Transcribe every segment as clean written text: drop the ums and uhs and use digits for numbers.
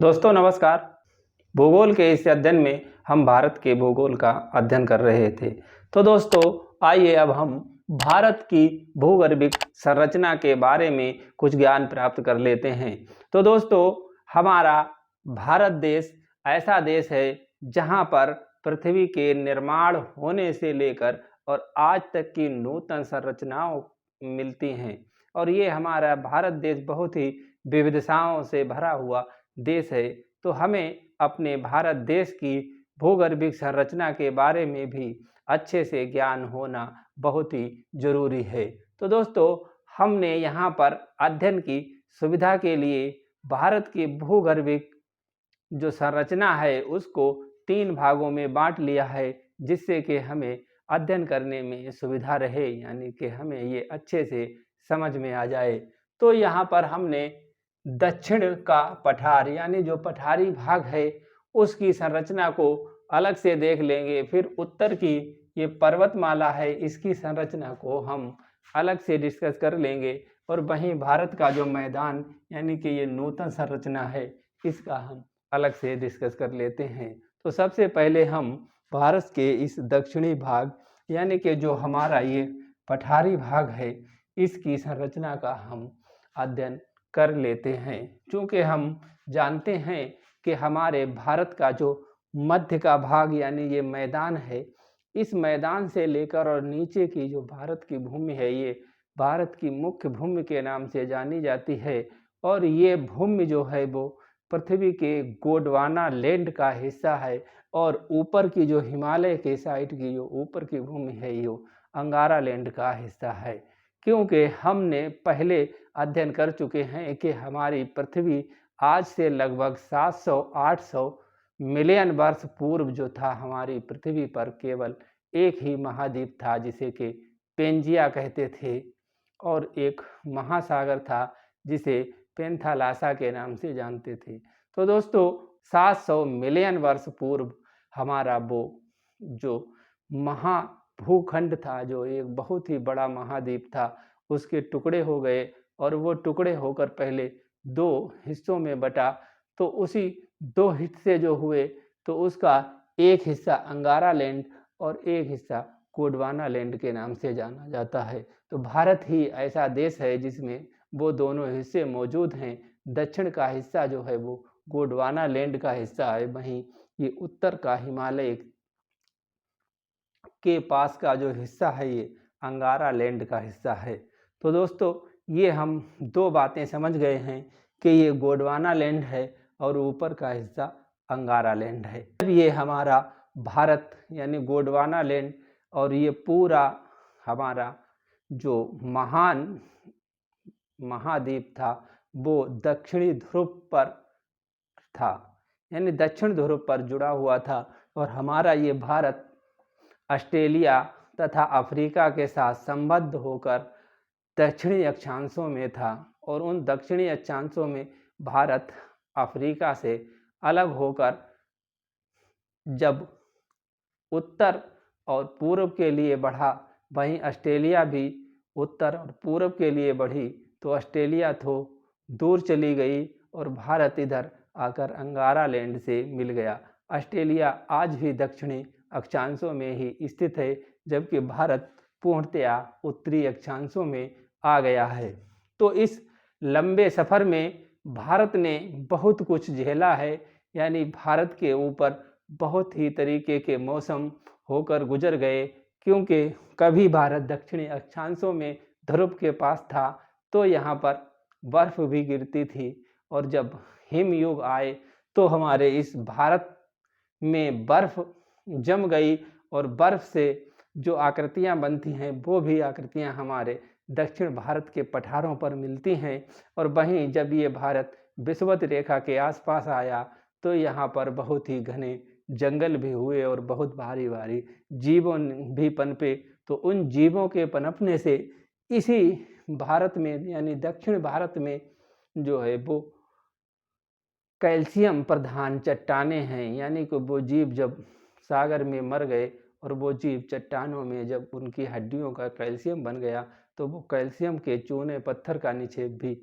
दोस्तों नमस्कार। भूगोल के इस अध्ययन में हम भारत के भूगोल का अध्ययन कर रहे थे। तो दोस्तों आइए अब हम भारत की भूगर्भिक संरचना के बारे में कुछ ज्ञान प्राप्त कर लेते हैं। तो दोस्तों हमारा भारत देश ऐसा देश है जहां पर पृथ्वी के निर्माण होने से लेकर और आज तक की नूतन संरचनाओं मिलती हैं। और ये हमारा भारत देश बहुत ही विविधताओं से भरा हुआ देश है। तो हमें अपने भारत देश की भूगर्भिक संरचना के बारे में भी अच्छे से ज्ञान होना बहुत ही ज़रूरी है। तो दोस्तों हमने यहाँ पर अध्ययन की सुविधा के लिए भारत की भूगर्भिक जो संरचना है उसको 3 भागों में बांट लिया है, जिससे कि हमें अध्ययन करने में सुविधा रहे, यानी कि हमें ये अच्छे से समझ में आ जाए। तो यहाँ पर हमने दक्षिण का पठार यानी जो पठारी भाग है उसकी संरचना को अलग से देख लेंगे। फिर उत्तर की ये पर्वतमाला है, इसकी संरचना को हम अलग से डिस्कस कर लेंगे। और वहीं भारत का जो मैदान यानी कि ये नूतन संरचना है इसका हम अलग से डिस्कस कर लेते हैं। तो सबसे पहले हम भारत के इस दक्षिणी भाग यानी कि जो हमारा ये पठारी भाग है इसकी संरचना का हम अध्ययन कर लेते हैं। चूँकि हम जानते हैं कि हमारे भारत का जो मध्य का भाग यानी ये मैदान है, इस मैदान से लेकर और नीचे की जो भारत की भूमि है ये भारत की मुख्य भूमि के नाम से जानी जाती है। और ये भूमि जो है वो पृथ्वी के गोंडवाना लैंड का हिस्सा है। और ऊपर की जो हिमालय के साइड की जो ऊपर की भूमि है ये अंगारा लैंड का हिस्सा है। क्योंकि हमने पहले अध्ययन कर चुके हैं कि हमारी पृथ्वी आज से लगभग 700-800 मिलियन वर्ष पूर्व जो था, हमारी पृथ्वी पर केवल एक ही महाद्वीप था जिसे कि पेंजिया कहते थे, और एक महासागर था जिसे पेंथालासा के नाम से जानते थे। तो दोस्तों 700 मिलियन वर्ष पूर्व हमारा वो जो महाभूखंड था, जो एक बहुत ही बड़ा महाद्वीप था, उसके टुकड़े हो गए और वो टुकड़े होकर पहले 2 हिस्सों में बटा। तो उसी 2 हिस्से जो हुए तो उसका एक हिस्सा अंगारा लैंड और एक हिस्सा गोंडवाना लैंड के नाम से जाना जाता है। तो भारत ही ऐसा देश है जिसमें वो दोनों हिस्से मौजूद हैं। दक्षिण का हिस्सा जो है वो गोंडवाना लैंड का हिस्सा है, वहीं ये उत्तर का हिमालय के पास का जो हिस्सा है ये अंगारा लैंड का हिस्सा है। तो दोस्तों ये हम 2 बातें समझ गए हैं कि ये गोंडवाना लैंड है और ऊपर का हिस्सा अंगारा लैंड है। अब ये हमारा भारत यानी गोंडवाना लैंड और ये पूरा हमारा जो महान महाद्वीप था वो दक्षिणी ध्रुव पर था, यानी दक्षिण ध्रुव पर जुड़ा हुआ था। और हमारा ये भारत ऑस्ट्रेलिया तथा अफ्रीका के साथ संबद्ध होकर दक्षिणी अक्षांशों में था। और उन दक्षिणी अक्षांशों में भारत अफ्रीका से अलग होकर जब उत्तर और पूर्व के लिए बढ़ा, वहीं ऑस्ट्रेलिया भी उत्तर और पूर्व के लिए बढ़ी। तो ऑस्ट्रेलिया तो दूर चली गई और भारत इधर आकर अंगारा लैंड से मिल गया। ऑस्ट्रेलिया आज भी दक्षिणी अक्षांशों में ही स्थित है, जबकि भारत पूर्णतया उत्तरी अक्षांशों में आ गया है। तो इस लंबे सफ़र में भारत ने बहुत कुछ झेला है, यानी भारत के ऊपर बहुत ही तरीके के मौसम होकर गुजर गए। क्योंकि कभी भारत दक्षिणी अक्षांशों में ध्रुव के पास था तो यहाँ पर बर्फ़ भी गिरती थी, और जब हिम युग आए तो हमारे इस भारत में बर्फ़ जम गई और बर्फ़ से जो आकृतियाँ बनती हैं वो भी आकृतियाँ हमारे दक्षिण भारत के पठारों पर मिलती हैं। और वहीं जब ये भारत विषुवत रेखा के आसपास आया तो यहाँ पर बहुत ही घने जंगल भी हुए और बहुत भारी भारी जीवों भी पनपे। तो उन जीवों के पनपने से इसी भारत में यानी दक्षिण भारत में जो है वो कैल्शियम प्रधान चट्टानें हैं, यानी कि वो जीव जब सागर में मर गए और वो जीव चट्टानों में जब उनकी हड्डियों का कैल्शियम बन गया तो वो कैल्शियम के चूने पत्थर का निक्षेप भी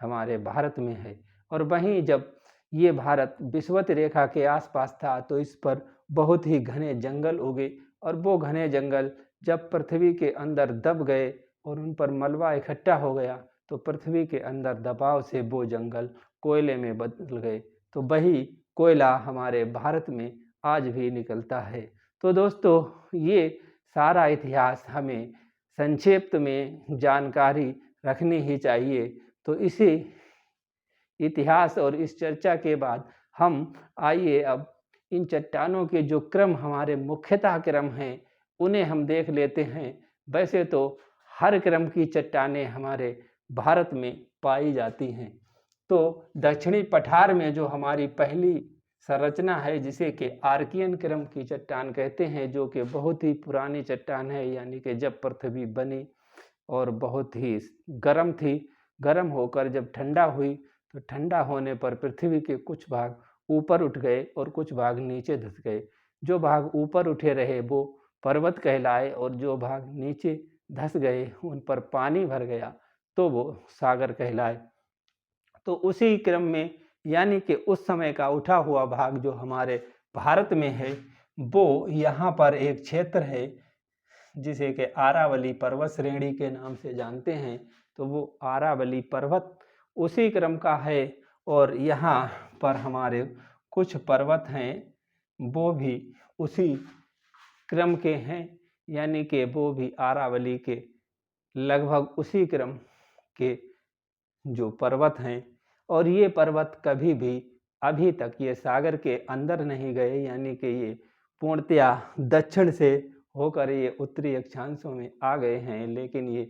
हमारे भारत में है। और वहीं जब ये भारत विषुवत रेखा के आसपास था, तो इस पर बहुत ही घने जंगल उगे और वो घने जंगल जब पृथ्वी के अंदर दब गए और उन पर मलबा इकट्ठा हो गया, तो पृथ्वी के अंदर दबाव से वो जंगल कोयले में बदल गए। तो वही कोयला हमारे भारत में आज भी निकलता है। तो दोस्तों, ये सारा इतिहास हमें संक्षिप्त में जानकारी रखनी ही चाहिए। तो इसी इतिहास और इस चर्चा के बाद हम आइए अब इन चट्टानों के जो क्रम हमारे मुख्यतः क्रम हैं उन्हें हम देख लेते हैं। वैसे तो हर क्रम की चट्टानें हमारे भारत में पाई जाती हैं। तो दक्षिणी पठार में जो हमारी पहली संरचना है, जिसे कि आर्कियन क्रम की चट्टान कहते हैं, जो कि बहुत ही पुरानी चट्टान है, यानी कि जब पृथ्वी बनी और बहुत ही गर्म थी, गर्म होकर जब ठंडा हुई तो ठंडा होने पर पृथ्वी के कुछ भाग ऊपर उठ गए और कुछ भाग नीचे धंस गए। जो भाग ऊपर उठे रहे वो पर्वत कहलाए और जो भाग नीचे धंस गए उन पर पानी भर गया तो वो सागर कहलाए। तो उसी क्रम में, यानी कि उस समय का उठा हुआ भाग जो हमारे भारत में है, वो यहाँ पर एक क्षेत्र है जिसे कि आरावली पर्वत श्रेणी के नाम से जानते हैं। तो वो आरावली पर्वत उसी क्रम का है और यहाँ पर हमारे कुछ पर्वत हैं वो भी उसी क्रम के हैं, यानी कि वो भी आरावली के लगभग उसी क्रम के जो पर्वत हैं। और ये पर्वत कभी भी अभी तक ये सागर के अंदर नहीं गए, यानी कि ये पूर्णतया दक्षिण से होकर ये उत्तरी अक्षांशों में आ गए हैं, लेकिन ये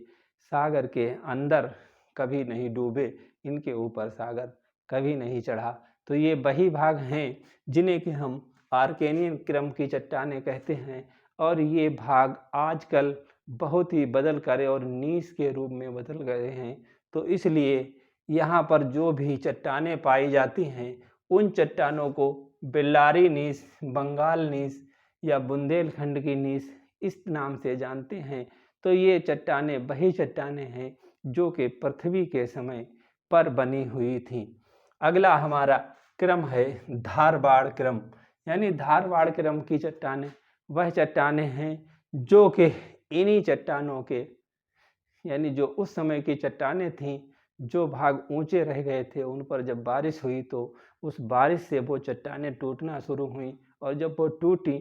सागर के अंदर कभी नहीं डूबे, इनके ऊपर सागर कभी नहीं चढ़ा। तो ये वही भाग हैं जिन्हें कि हम आर्केनियन क्रम की चट्टानें कहते हैं। और ये भाग आजकल बहुत ही बदल कर और नीस के रूप में बदल गए हैं। तो इसलिए यहाँ पर जो भी चट्टानें पाई जाती हैं उन चट्टानों को बेल्लारी नीस, बंगाल नीस या बुंदेलखंड की नीस इस नाम से जानते हैं। तो ये चट्टानें वही चट्टानें हैं जो कि पृथ्वी के समय पर बनी हुई थीं। अगला हमारा क्रम है धारवाड़ क्रम, यानी धारवाड़ क्रम की चट्टानें वह चट्टानें हैं जो कि इन्हीं चट्टानों के, यानी जो उस समय की चट्टानें थीं, जो भाग ऊंचे रह गए थे उन पर जब बारिश हुई तो उस बारिश से वो चट्टानें टूटना शुरू हुई और जब वो टूटी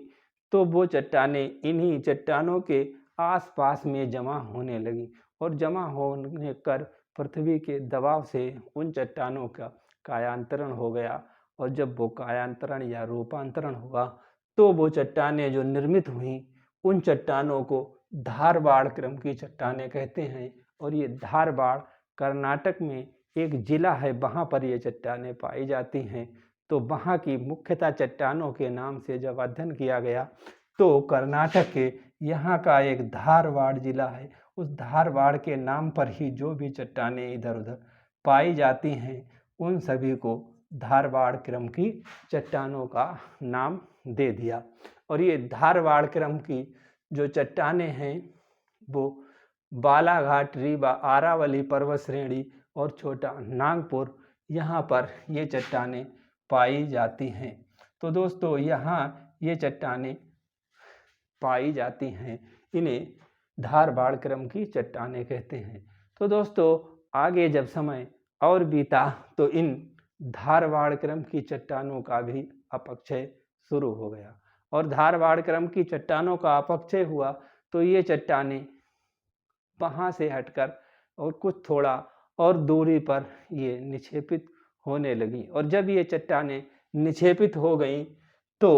तो वो चट्टानें इन्हीं चट्टानों के आसपास में जमा होने लगी और जमा होने कर पृथ्वी के दबाव से उन चट्टानों का कायांतरण हो गया। और जब वो कायांतरण या रूपांतरण हुआ तो वो चट्टानें जो निर्मित हुई उन चट्टानों को धारवाड़ क्रम की चट्टानें कहते हैं। और ये धारवाड़ कर्नाटक में एक जिला है, वहाँ पर ये चट्टानें पाई जाती हैं। तो वहाँ की मुख्यतः चट्टानों के नाम से जब अध्ययन किया गया तो कर्नाटक के यहाँ का एक धारवाड़ जिला है, उस धारवाड़ के नाम पर ही जो भी चट्टानें इधर उधर पाई जाती हैं उन सभी को धारवाड़ क्रम की चट्टानों का नाम दे दिया। और ये धारवाड़ क्रम की जो चट्टानें हैं वो बालाघाट, रीवा, आरावली पर्वत श्रेणी और छोटा नागपुर, यहाँ पर ये चट्टानें पाई जाती हैं। तो दोस्तों, यहाँ ये चट्टानें पाई जाती हैं, इन्हें धारवाड़ क्रम की चट्टानें कहते हैं। तो दोस्तों, आगे जब समय और बीता तो इन धारवाड़ क्रम की चट्टानों का भी अपक्षय शुरू हो गया और धारवाड़ क्रम की चट्टानों का अपक्षय हुआ तो ये चट्टानें वहाँ से हटकर और कुछ थोड़ा और दूरी पर ये निक्षेपित होने लगी। और जब ये चट्टानें निक्षेपित हो गईं तो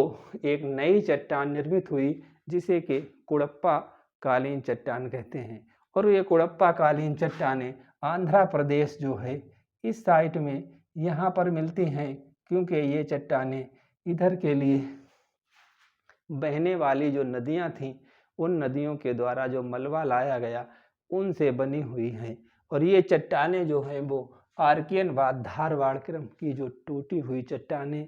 एक नई चट्टान निर्मित हुई जिसे कि कुड़प्पा कालीन चट्टान कहते हैं। और ये कुड़प्पा कालीन चट्टानें आंध्र प्रदेश जो है इस साइड में यहाँ पर मिलती हैं, क्योंकि ये चट्टानें इधर के लिए बहने वाली जो नदियाँ थीं उन नदियों के द्वारा जो मलबा लाया गया उनसे बनी हुई हैं। और ये चट्टानें जो हैं वो आर्कियन व धारवाड़ क्रम की जो टूटी हुई चट्टानें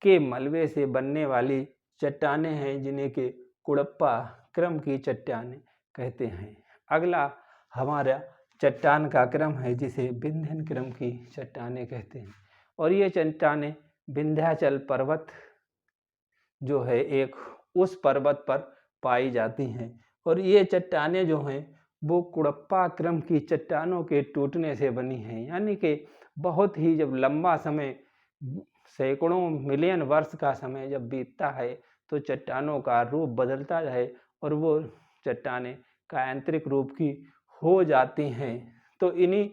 के मलबे से बनने वाली चट्टानें हैं, जिन्हें के कुड़प्पा क्रम की चट्टानें कहते हैं। अगला हमारा चट्टान का क्रम है जिसे विंध्यन क्रम की चट्टानें कहते हैं। और ये चट्टानें विंध्याचल पर्वत जो है एक उस पर्वत पर पाई जाती हैं। और ये चट्टानें जो हैं वो कुड़प्पा क्रम की चट्टानों के टूटने से बनी हैं, यानी कि बहुत ही जब लंबा समय सैकड़ों मिलियन वर्ष का समय जब बीतता है तो चट्टानों का रूप बदलता है और वो चट्टानें कायांतरिक रूप की हो जाती हैं। तो इन्हीं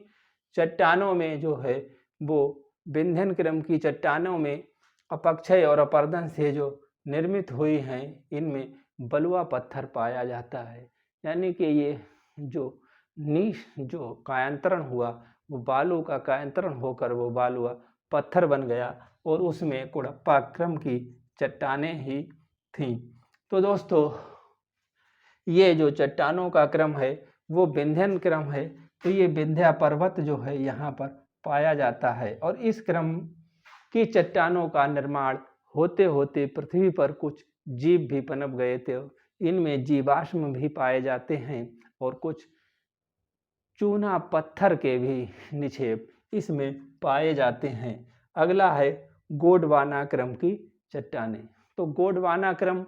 चट्टानों में जो है वो विंध्यन क्रम की चट्टानों में अपक्षय और अपरदन से जो निर्मित हुई हैं, इनमें बलुआ पत्थर पाया जाता है। यानी कि ये जो कायांतरण हुआ वो बालू का कायांतरण होकर वो बालुआ पत्थर बन गया और उसमें कुड़प्पा क्रम की चट्टानें ही थीं। तो दोस्तों ये जो चट्टानों का क्रम है वो विंध्यन क्रम है। तो ये विंध्या पर्वत जो है यहाँ पर पाया जाता है और इस क्रम की चट्टानों का निर्माण होते होते पृथ्वी पर कुछ जीव भी पनप गए थे। इनमें जीवाश्म भी पाए जाते हैं और कुछ चूना पत्थर के भी निक्षेप इसमें पाए जाते हैं। अगला है गोंडवाना क्रम की चट्टानें। तो गोंडवाना क्रम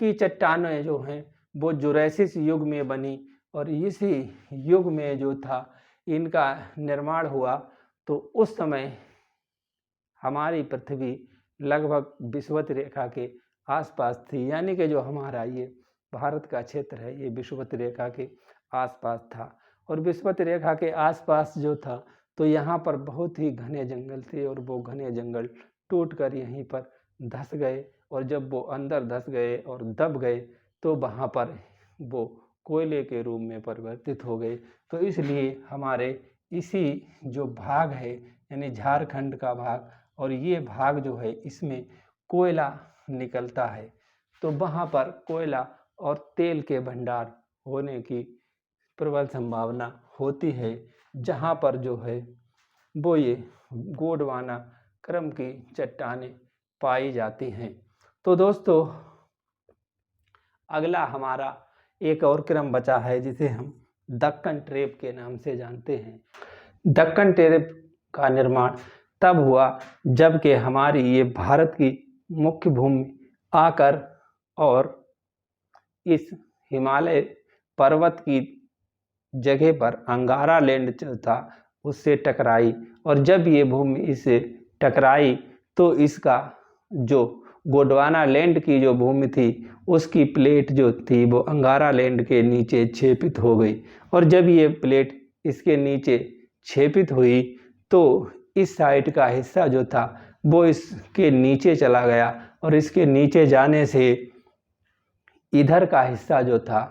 की चट्टानें जो हैं वो जुरैसिक युग में बनी और इसी युग में जो था इनका निर्माण हुआ। तो उस समय हमारी पृथ्वी लगभग विषुवत रेखा के आसपास थी, यानी कि जो हमारा ये भारत का क्षेत्र है ये विषुवत रेखा के आसपास था। और विषुवत रेखा के आसपास जो था तो यहाँ पर बहुत ही घने जंगल थे और वो घने जंगल टूटकर यहीं पर धंस गए और जब वो अंदर धंस गए और दब गए तो वहाँ पर वो कोयले के रूप में परिवर्तित हो गए। तो इसलिए हमारे इसी जो भाग है यानी झारखंड का भाग और ये भाग जो है इसमें कोयला निकलता है। तो वहाँ पर कोयला और तेल के भंडार होने की प्रबल संभावना होती है, जहाँ पर जो है वो ये गोंडवाना क्रम की चट्टानें पाई जाती हैं। तो दोस्तों अगला हमारा एक और क्रम बचा है जिसे हम दक्कन ट्रेप के नाम से जानते हैं। दक्कन ट्रेप का निर्माण तब हुआ जबकि हमारी ये भारत की मुख्य भूमि आकर और इस हिमालय पर्वत की जगह पर अंगारा लैंड जो था उससे टकराई और जब ये भूमि इससे टकराई तो इसका जो गोंडवाना लैंड की जो भूमि थी उसकी प्लेट जो थी वो अंगारा लैंड के नीचे छेपित हो गई और जब ये प्लेट इसके नीचे छेपित हुई तो इस साइड का हिस्सा जो था वो इसके नीचे चला गया और इसके नीचे जाने से इधर का हिस्सा जो था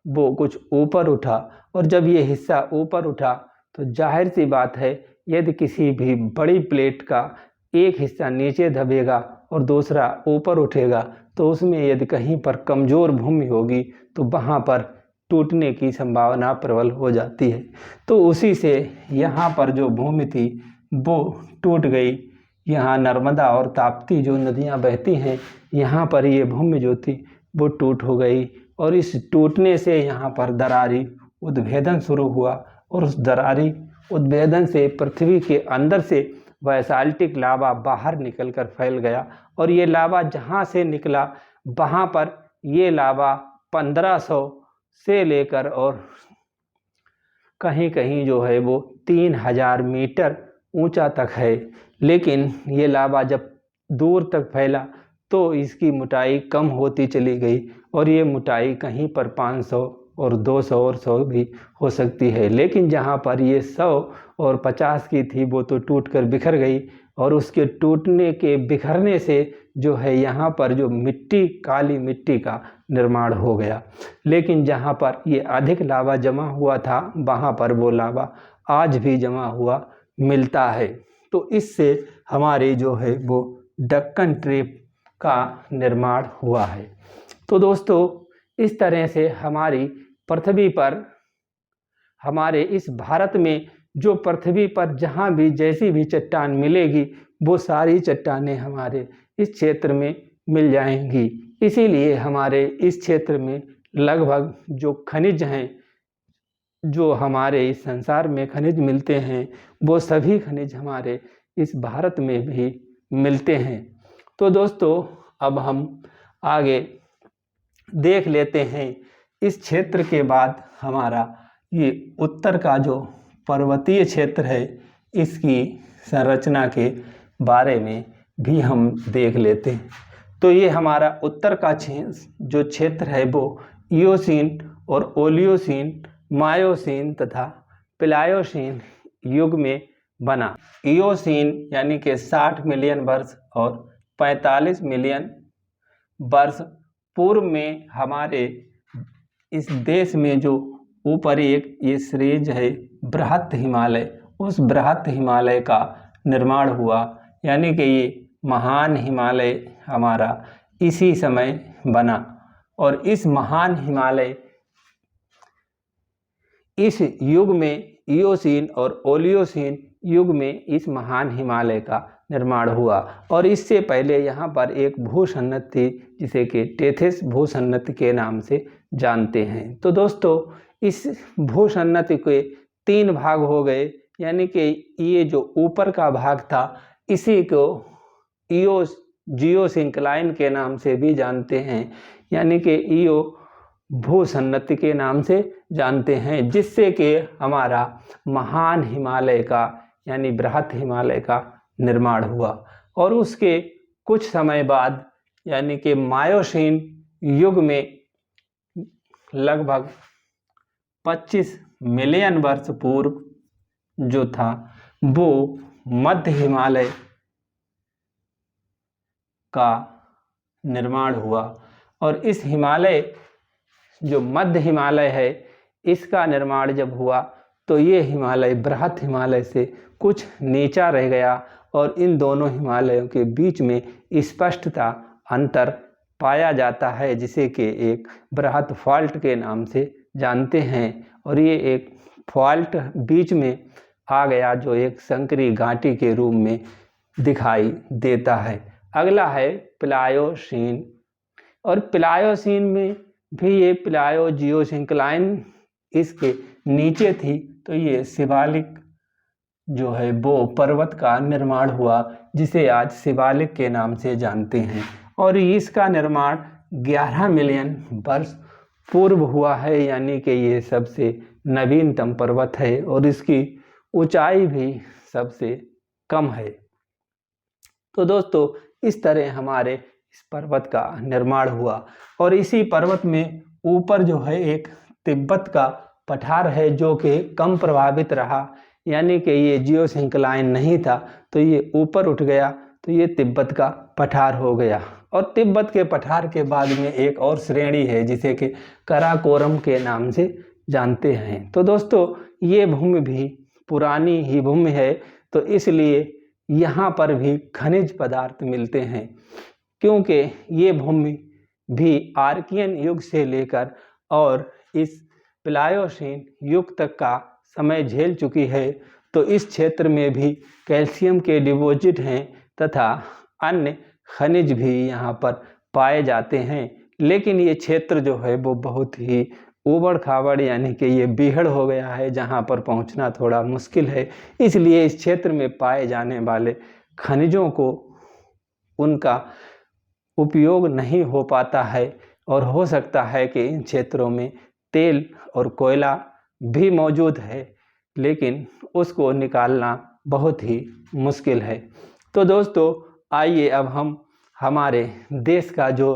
वो कुछ ऊपर उठा और जब ये हिस्सा ऊपर उठा तो जाहिर सी बात है यदि किसी भी बड़ी प्लेट का एक हिस्सा नीचे दबेगा और दूसरा ऊपर उठेगा तो उसमें यदि कहीं पर कमज़ोर भूमि होगी तो वहाँ पर टूटने की संभावना प्रबल हो जाती है। तो उसी से यहाँ पर जो भूमि थी वो टूट गई। यहाँ नर्मदा और ताप्ती जो नदियाँ बहती हैं यहाँ पर ये भूमि जो थी वो टूट हो गई और इस टूटने से यहाँ पर दरारी उद्भेदन शुरू हुआ और उस दरारी उद्भेदन से पृथ्वी के अंदर से बासाल्टिक लावा बाहर निकलकर फैल गया और ये लावा जहाँ से निकला वहाँ पर ये लावा 1500 से लेकर और कहीं कहीं जो है वो 3000 मीटर ऊंचा तक है। लेकिन ये लावा जब दूर तक फैला तो इसकी मोटाई कम होती चली गई और ये मोटाई कहीं पर 500 और 200 और 100 भी हो सकती है। लेकिन जहाँ पर ये 100 और 50 की थी वो तो टूटकर बिखर गई और उसके टूटने के बिखरने से जो है यहाँ पर जो मिट्टी काली मिट्टी का निर्माण हो गया। लेकिन जहाँ पर ये अधिक लावा जमा हुआ था वहाँ पर वो लावा आज भी जमा हुआ मिलता है। तो इससे हमारे जो है वो दक्कन ट्रेप का निर्माण हुआ है। तो दोस्तों इस तरह से हमारी पृथ्वी पर हमारे इस भारत में जो पृथ्वी पर जहाँ भी जैसी भी चट्टान मिलेगी वो सारी चट्टानें हमारे इस क्षेत्र में मिल जाएंगी। इसीलिए हमारे इस क्षेत्र में लगभग जो खनिज हैं जो हमारे इस संसार में खनिज मिलते हैं वो सभी खनिज हमारे इस भारत में भी मिलते हैं। तो दोस्तों अब हम आगे देख लेते हैं इस क्षेत्र के बाद हमारा ये उत्तर का जो पर्वतीय क्षेत्र है इसकी संरचना के बारे में भी हम देख लेते हैं। तो ये हमारा उत्तर का जो क्षेत्र है वो इयोसीन और ओलियोसीन, मायोसीन तथा प्लायोसीन युग में बना। इयोसीन यानी कि 60 मिलियन वर्ष और 45 मिलियन वर्ष पूर्व में हमारे इस देश में जो ऊपर एक ये श्रेणी है बृहत हिमालय, उस बृहत हिमालय का निर्माण हुआ, यानी कि ये महान हिमालय हमारा इसी समय बना। और इस महान हिमालय इस युग में इयोसीन और ओलियोसीन युग में इस महान हिमालय का निर्माण हुआ। और इससे पहले यहाँ पर एक भूसन्नत थी जिसे कि टेथिस भूसन्नत के नाम से जानते हैं। तो दोस्तों इस भूसन्नत के 3 भाग हो गए, यानी कि ये जो ऊपर का भाग था इसी को जियोसिंक्लाइन के नाम से भी जानते हैं, यानी कि इयो भूसन्नति के नाम से जानते हैं, जिससे कि हमारा महान हिमालय का यानी बृहत हिमालय का निर्माण हुआ। और उसके कुछ समय बाद यानी कि मायोसीन युग में लगभग 25 मिलियन वर्ष पूर्व जो था वो मध्य हिमालय का निर्माण हुआ। और इस हिमालय जो मध्य हिमालय है इसका निर्माण जब हुआ तो ये हिमालय बृहत हिमालय से कुछ नीचा रह गया और इन दोनों हिमालयों के बीच में स्पष्टता अंतर पाया जाता है, जिसे कि एक बृहत फॉल्ट के नाम से जानते हैं। और ये एक फॉल्ट बीच में आ गया जो एक संकरी घाटी के रूप में दिखाई देता है। अगला है प्लायोसीन। और प्लायोसीन में भी ये प्लायो जियोसिंक्लाइन इसके नीचे थी, तो ये शिवालिक जो है वो पर्वत का निर्माण हुआ जिसे आज शिवालिक के नाम से जानते हैं। और इसका निर्माण 11 मिलियन वर्ष पूर्व हुआ है, यानी कि ये सबसे नवीनतम पर्वत है और इसकी ऊंचाई भी सबसे कम है। तो दोस्तों इस तरह हमारे इस पर्वत का निर्माण हुआ। और इसी पर्वत में ऊपर जो है एक तिब्बत का पठार है जो कि कम प्रभावित रहा, यानी कि ये जियोसिंक्लाइन नहीं था तो ये ऊपर उठ गया, तो ये तिब्बत का पठार हो गया। और तिब्बत के पठार के बाद में एक और श्रेणी है जिसे कि कराकोरम के नाम से जानते हैं। तो दोस्तों ये भूमि भी पुरानी ही भूमि है, तो इसलिए यहाँ पर भी खनिज पदार्थ मिलते हैं, क्योंकि ये भूमि भी आर्कियन युग से लेकर और इस प्लायोसीन युग तक का समय झेल चुकी है। तो इस क्षेत्र में भी कैल्शियम के डिपॉजिट हैं तथा अन्य खनिज भी यहाँ पर पाए जाते हैं। लेकिन ये क्षेत्र जो है वो बहुत ही ऊबड़ खाबड़ यानी कि ये बीहड़ हो गया है, जहाँ पर पहुँचना थोड़ा मुश्किल है। इसलिए इस क्षेत्र में पाए जाने वाले खनिजों को उनका उपयोग नहीं हो पाता है और हो सकता है कि इन क्षेत्रों में तेल और कोयला भी मौजूद है, लेकिन उसको निकालना बहुत ही मुश्किल है। तो दोस्तों आइए अब हम हमारे देश का जो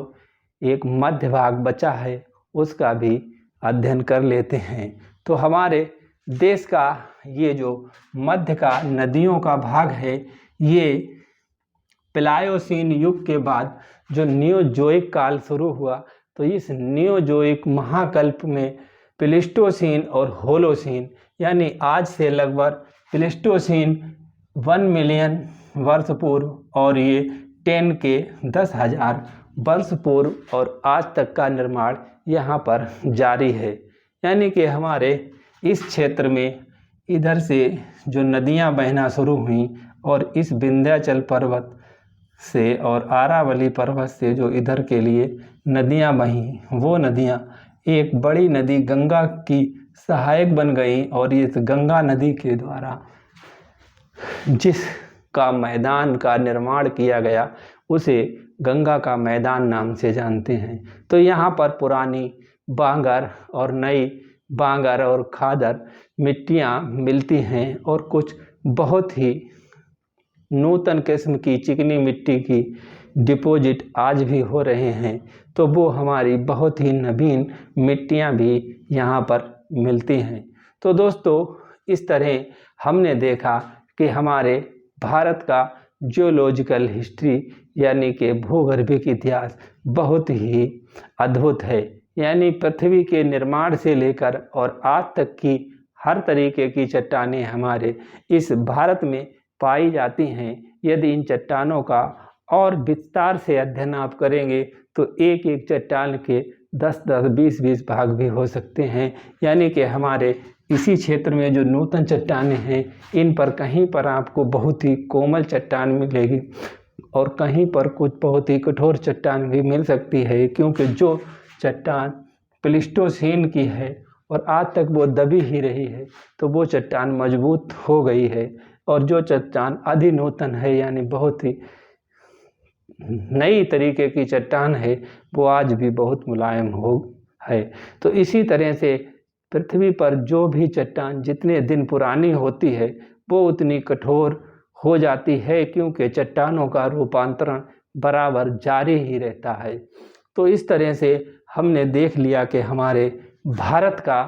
एक मध्य भाग बचा है उसका भी अध्ययन कर लेते हैं। तो हमारे देश का ये जो मध्य का नदियों का भाग है, ये प्लायोसीन युग के बाद जो नियोजोइक काल शुरू हुआ, तो इस नियोजोइक महाकल्प में प्लीस्टोसीन और होलोसीन यानी आज से लगभग प्लीस्टोसीन 1 मिलियन वर्ष पूर्व और ये 10,000 वर्ष पूर्व और आज तक का निर्माण यहाँ पर जारी है। यानी कि हमारे इस क्षेत्र में इधर से जो नदियाँ बहना शुरू हुई और इस विंध्याचल पर्वत से और आरावली पर्वत से जो इधर के लिए नदियाँ बहीं, वो नदियाँ एक बड़ी नदी गंगा की सहायक बन गई। और इस गंगा नदी के द्वारा जिस का मैदान का निर्माण किया गया उसे गंगा का मैदान नाम से जानते हैं। तो यहाँ पर पुरानी बांगर और नई बांगर और खादर मिट्टियाँ मिलती हैं और कुछ बहुत ही नूतन किस्म की चिकनी मिट्टी की डिपॉजिट आज भी हो रहे हैं। तो वो हमारी बहुत ही नवीन मिट्टियाँ भी यहाँ पर मिलती हैं। तो दोस्तों, इस तरह हमने देखा कि हमारे भारत का जियोलॉजिकल हिस्ट्री यानी कि भूगर्भिक इतिहास बहुत ही अद्भुत है। यानी पृथ्वी के निर्माण से लेकर और आज तक की हर तरीके की चट्टानें हमारे इस भारत में पाई जाती हैं। यदि इन चट्टानों का और विस्तार से अध्ययन आप करेंगे तो एक एक चट्टान के 10-10, 20-20 भाग भी हो सकते हैं। यानी कि हमारे इसी क्षेत्र में जो नूतन चट्टानें हैं, इन पर कहीं पर आपको बहुत ही कोमल चट्टान मिलेगी और कहीं पर कुछ बहुत ही कठोर चट्टान भी मिल सकती है, क्योंकि जो चट्टान प्लीस्टोसीन की है और आज तक वो दबी ही रही है तो वो चट्टान मजबूत हो गई है, और जो चट्टान अधिनूतन है यानी बहुत ही नई तरीके की चट्टान है वो आज भी बहुत मुलायम हो है। तो इसी तरह से पृथ्वी पर जो भी चट्टान जितने दिन पुरानी होती है वो उतनी कठोर हो जाती है, क्योंकि चट्टानों का रूपांतरण बराबर जारी ही रहता है। तो इस तरह से हमने देख लिया कि हमारे भारत का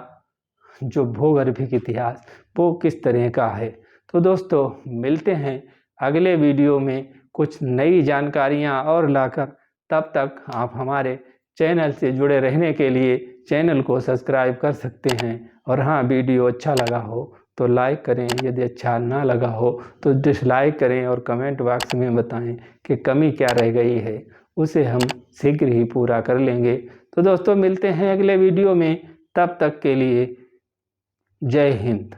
जो भूगर्भिक इतिहास वो किस तरह का है। तो दोस्तों, मिलते हैं अगले वीडियो में कुछ नई जानकारियाँ और लाकर। तब तक आप हमारे चैनल से जुड़े रहने के लिए चैनल को सब्सक्राइब कर सकते हैं। और हाँ, वीडियो अच्छा लगा हो तो लाइक करें, यदि अच्छा ना लगा हो तो डिसलाइक करें और कमेंट बॉक्स में बताएं कि कमी क्या रह गई है, उसे हम शीघ्र ही पूरा कर लेंगे। तो दोस्तों, मिलते हैं अगले वीडियो में। तब तक के लिए जय हिंद।